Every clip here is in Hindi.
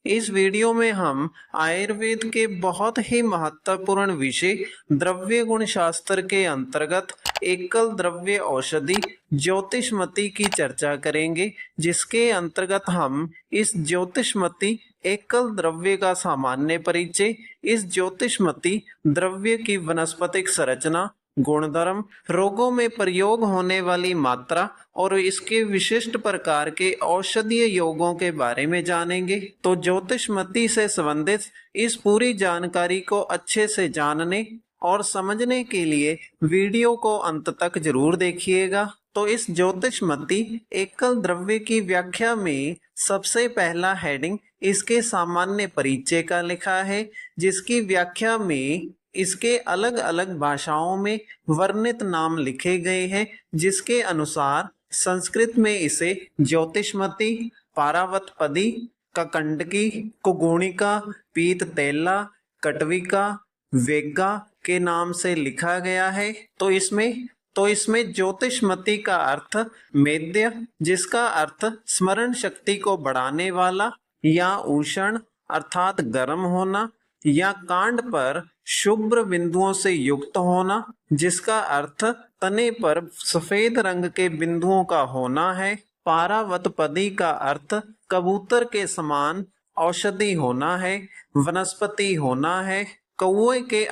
इस वीडियो में हम आयुर्वेद के बहुत ही महत्वपूर्ण विषय द्रव्य गुण शास्त्र के अंतर्गत एकल द्रव्य औषधि ज्योतिषमती की चर्चा करेंगे, जिसके अंतर्गत हम इस ज्योतिषमती एकल द्रव्य का सामान्य परिचय, इस ज्योतिषमती द्रव्य की वनस्पतिक संरचना, गुणधर्म, रोगों में प्रयोग होने वाली मात्रा और इसके विशिष्ट प्रकार के औषधीय योगों के बारे में जानेंगे। तो ज्योतिषमती से संबंधित इस पूरी जानकारी को अच्छे से जानने और समझने के लिए वीडियो को अंत तक जरूर देखिएगा। तो इस ज्योतिषमती एकल द्रव्य की व्याख्या में सबसे पहला हेडिंग इसके सामान्य परिचय का लिखा है, जिसकी व्याख्या में इसके अलग अलग भाषाओं में वर्णित नाम लिखे गए हैं, जिसके अनुसार संस्कृत में इसे ज्योतिषमती, पारावतपदी, ककंडकी, कुगुणिका, पीततेला, कटविका, वेगा के नाम से लिखा गया है। तो इसमें ज्योतिषमती का अर्थ मेद्य, जिसका अर्थ स्मरण शक्ति को बढ़ाने वाला, या उष्ण अर्थात गर्म होना, या कांड पर शुभ्र बिंदुओं से युक्त होना, जिसका अर्थ तने पर सफेद रंग के बिंदुओं का होना है। पारावतपदी का अर्थ कबूतर के समान औषधि होना है, वनस्पति होना है। कौवे के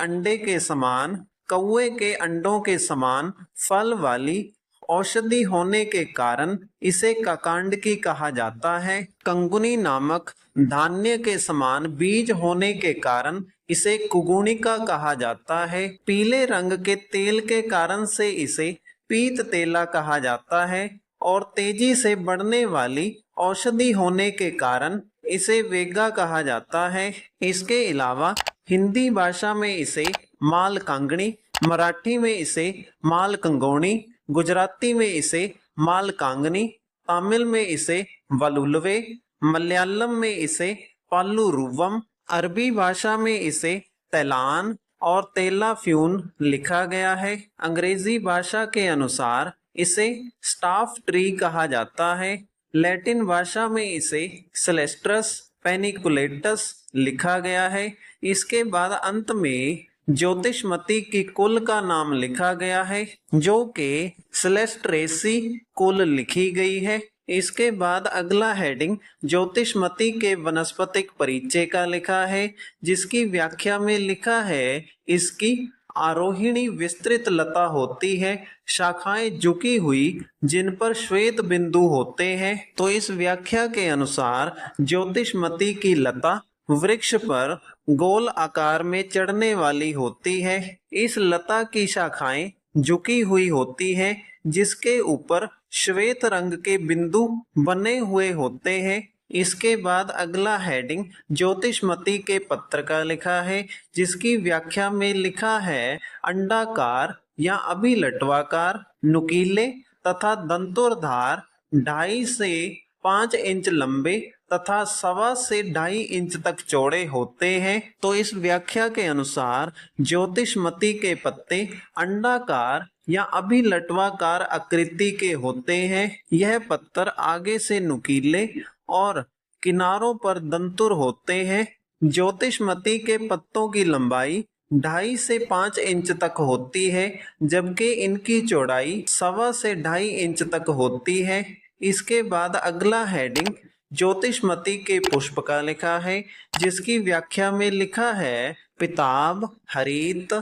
अंडों के समान फल वाली औषधि होने के कारण इसे ककांडकी कहा जाता है। कंगुनी नामक धान्य के समान बीज होने के कारण इसे कुगुणिका कहा जाता है। पीले रंग के तेल के कारण से इसे पीततेला कहा जाता है और तेजी से बढ़ने वाली औषधि होने के कारण इसे वेगा कहा जाता है। इसके अलावा हिंदी भाषा में इसे मालकांगणी, मराठी में इसे मालकंगोणी, गुजराती में इसे मालकांगनी, तमिल में इसे वलुलवे, मलयालम में इसे पालुरुवम, अरबी भाषा में इसे तेलान और तेलाफ्यून लिखा गया है। अंग्रेजी भाषा के अनुसार इसे स्टाफ ट्री कहा जाता है। लैटिन भाषा में इसे सेलेस्ट्रस पेनिकुलेटस लिखा गया है। इसके बाद अंत में ज्योतिषमती की कुल का नाम लिखा गया है, जो कि सेलेस्ट्रेसी कुल लिखी गई है। इसके बाद अगला हेडिंग ज्योतिषमती के वनस्पतिक परिचय का लिखा है, जिसकी व्याख्या में लिखा है इसकी आरोहिणी विस्तृत लता होती है, शाखाएं झुकी हुई, जिन पर श्वेत बिंदु होते हैं। तो इस व्याख्या के अनुसार ज्योतिषमती की लता वृक्ष पर गोल आकार में चढ़ने वाली होती है। इस लता की शाखाएं झुकी हुई होती हैं, जिसके ऊपर श्वेत रंग के बिंदु बने हुए होते हैं। इसके बाद अगला हेडिंग ज्योतिषमती के पत्र का लिखा है, जिसकी व्याख्या में लिखा है अंडाकार या अभिलटवाकार, नुकीले तथा दंतोरधार, 2.5 से 5 इंच लंबे तथा 1.25 से 2.5 इंच तक चौड़े होते हैं। तो इस व्याख्या के अनुसार ज्योतिषमती के पत्ते अंडाकार या अभिलटवाकार आकृति के होते हैं। यह पत्तर आगे से नुकीले और किनारों पर दंतुर होते हैं। ज्योतिषमती के पत्तों की लंबाई 2.5 से 5 इंच तक होती है, जबकि इनकी चौड़ाई 1.25 से 2.5 इंच तक होती है। इसके बाद अगला हेडिंग ज्योतिषमती के पुष्प का लिखा है, जिसकी व्याख्या में लिखा है पिताब, हरित,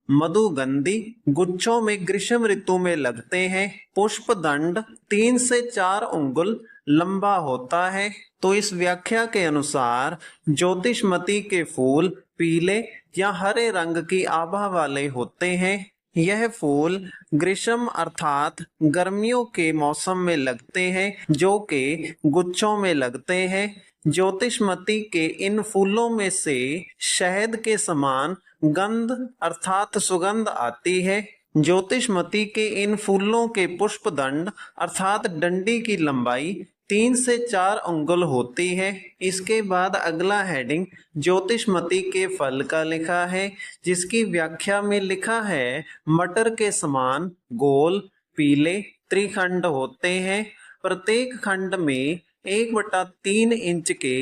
मधुगंधी, गुच्छों में ग्रीष्म ऋतु में लगते हैं। पुष्प दंड 3 से 4 अंगुल लंबा होता है। तो इस व्याख्या के अनुसार ज्योतिषमती के फूल पीले या हरे रंग की आभा वाले होते हैं। यह फूल ग्रीष्म अर्थात गर्मियों के मौसम में लगते हैं, जो कि गुच्छों में लगते हैं। ज्योतिषमती के इन फूलों में से शहद के समान गंध अर्थात सुगंध आती है। ज्योतिषमती के इन फूलों के पुष्पदंड अर्थात डंडी की लंबाई 3 से 4 अंगुल होती है। इसके बाद अगला हेडिंग ज्योतिषमती के फल का लिखा है, जिसकी व्याख्या में लिखा है मटर के समान गोल पीले त्रिखंड होते हैं। प्रत्येक खंड में 1/3 इंच के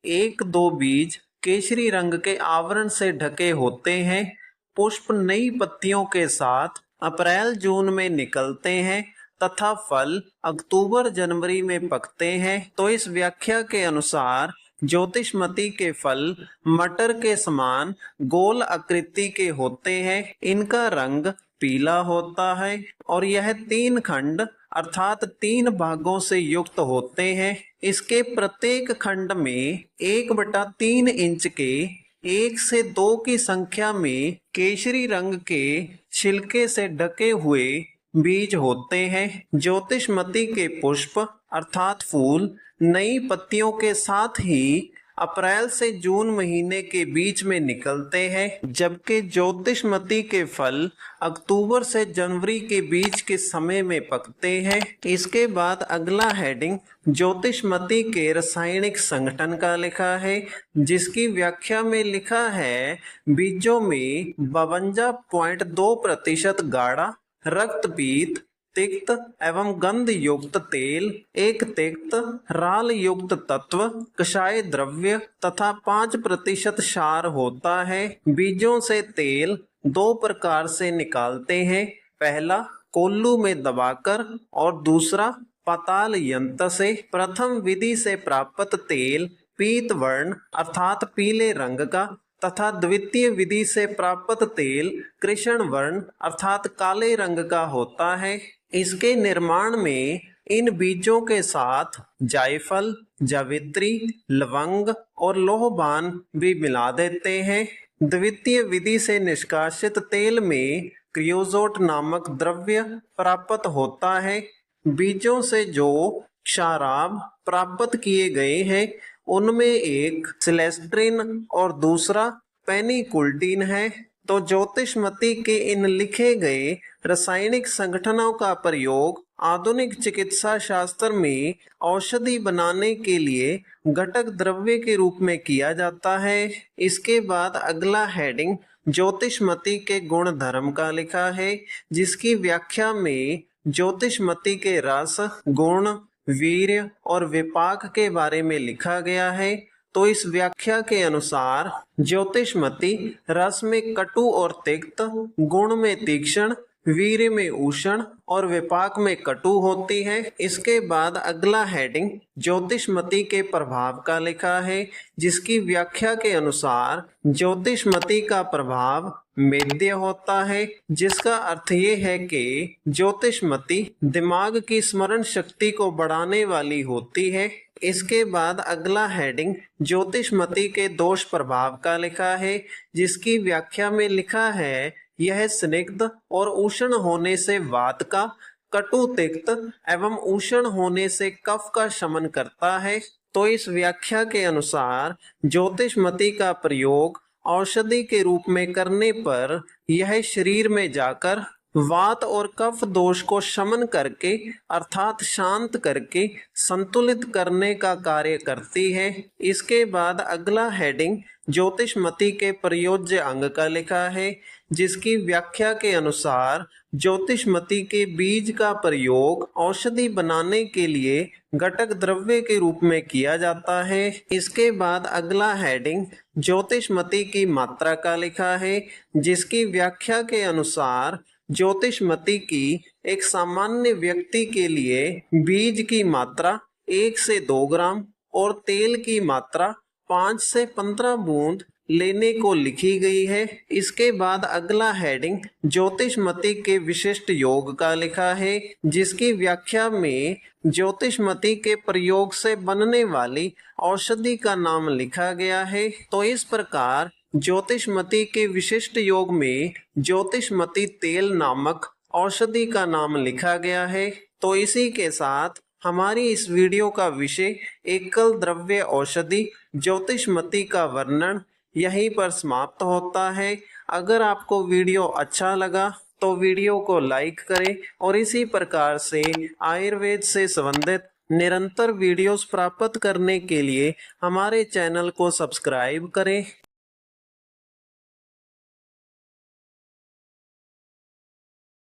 एक दो बीज केसरी रंग के आवरण से ढके होते हैं। पुष्प नई पत्तियों के साथ अप्रैल जून में निकलते हैं तथा फल अक्टूबर जनवरी में पकते हैं। तो इस व्याख्या के अनुसार ज्योतिषमती के फल मटर के समान गोल आकृति के होते हैं। इनका रंग पीला होता है और यह 3 खंड अर्थात 3 भागों से युक्त होते हैं। इसके प्रत्येक खंड में 1/3 इंच के 1 से 2 की संख्या में केसरी रंग के छिलके से ढके हुए बीज होते हैं। ज्योतिषमती के पुष्प अर्थात फूल नई पत्तियों के साथ ही अप्रैल से जून महीने के बीच में निकलते हैं, जबकि ज्योतिषमती के फल अक्टूबर से जनवरी के बीच के समय में पकते हैं। इसके बाद अगला हेडिंग ज्योतिषमती के रासायनिक संगठन का लिखा है, जिसकी व्याख्या में लिखा है बीजों में 52.2% गाढ़ा रक्तपीत तिक्त एवं गंध युक्त तेल, एक तिक्त राल युक्त तत्व, कषाय द्रव्य तथा 5% क्षार होता है। बीजों से तेल 2 प्रकार से निकालते हैं, पहला कोल्लू में दबाकर और दूसरा पाताल यंत्र से। प्रथम विधि से प्राप्त तेल पीत वर्ण अर्थात पीले रंग का तथा द्वितीय विधि से प्राप्त तेल कृष्ण वर्ण अर्थात काले रंग का होता है। इसके निर्माण में इन बीजों के साथ जायफल, जावित्री, लवंग और लोहबान भी मिला देते हैं। द्वितीय विधि से निष्कासित तेल में क्रियोजोट नामक द्रव्य प्राप्त होता है। बीजों से जो क्षाराब प्राप्त किए गए हैं उनमें एक सिलेस्ट्रिन और दूसरा पेनिकुल्टीन है। तो ज्योतिषमती के इन लिखे गए रासायनिक संगठनों का प्रयोग आधुनिक चिकित्सा शास्त्र में औषधि बनाने के लिए घटक द्रव्य के रूप में किया जाता है। इसके बाद अगला हेडिंग ज्योतिषमती के गुण धर्म का लिखा है, जिसकी व्याख्या में ज्योतिषमती के रस, गुण, वीर्य और विपाक के बारे में लिखा गया है। तो इस व्याख्या के अनुसार ज्योतिषमती रस में कटु और तिक्त, गुण में तीक्ष्ण, वीर्य में उष्ण और विपाक में कटु होती है। इसके बाद अगला हेडिंग ज्योतिषमती के प्रभाव का लिखा है, जिसकी व्याख्या के अनुसार ज्योतिषमती का प्रभाव मेद्य होता है, जिसका अर्थ ये है कि ज्योतिषमती दिमाग की स्मरण शक्ति को बढ़ाने वाली होती है। इसके बाद अगला हेडिंग ज्योतिषमती के दोष प्रभाव का लिखा है, जिसकी व्याख्या में लिखा है यह स्निग्ध और उष्ण होने से वात का, कटु तिक्त एवं उष्ण होने से कफ का शमन करता है। तो इस व्याख्या के अनुसार ज्योतिषमती का प्रयोग औषधि के रूप में करने पर यह शरीर में जाकर वात और कफ दोष को शमन करके अर्थात शांत करके संतुलित करने का कार्य करती है। इसके बाद अगला हेडिंग ज्योतिषमती के प्रयोज्य अंग का लिखा है, जिसकी व्याख्या के अनुसार ज्योतिषमती के बीज का प्रयोग औषधि बनाने के लिए घटक द्रव्य के रूप में किया जाता है। इसके बाद अगला हेडिंग ज्योतिषमती की मात्रा का लिखा है, जिसकी व्याख्या के अनुसार ज्योतिषमती की एक सामान्य व्यक्ति के लिए बीज की मात्रा 1 से 2 ग्राम और तेल की मात्रा 5 से 15 बूंद लेने को लिखी गई है। इसके बाद अगला हेडिंग ज्योतिषमती के विशिष्ट योग का लिखा है, जिसकी व्याख्या में ज्योतिषमती के प्रयोग से बनने वाली औषधि का नाम लिखा गया है। तो इस प्रकार ज्योतिषमती के विशिष्ट योग में ज्योतिषमती तेल नामक औषधि का नाम लिखा गया है। तो इसी के साथ हमारी इस वीडियो का विषय एकल द्रव्य औषधि ज्योतिषमती का वर्णन यहीं पर समाप्त होता है। अगर आपको वीडियो अच्छा लगा तो वीडियो को लाइक करें और इसी प्रकार से आयुर्वेद से संबंधित निरंतर वीडियोस प्राप्त करने के लिए हमारे चैनल को सब्सक्राइब करें।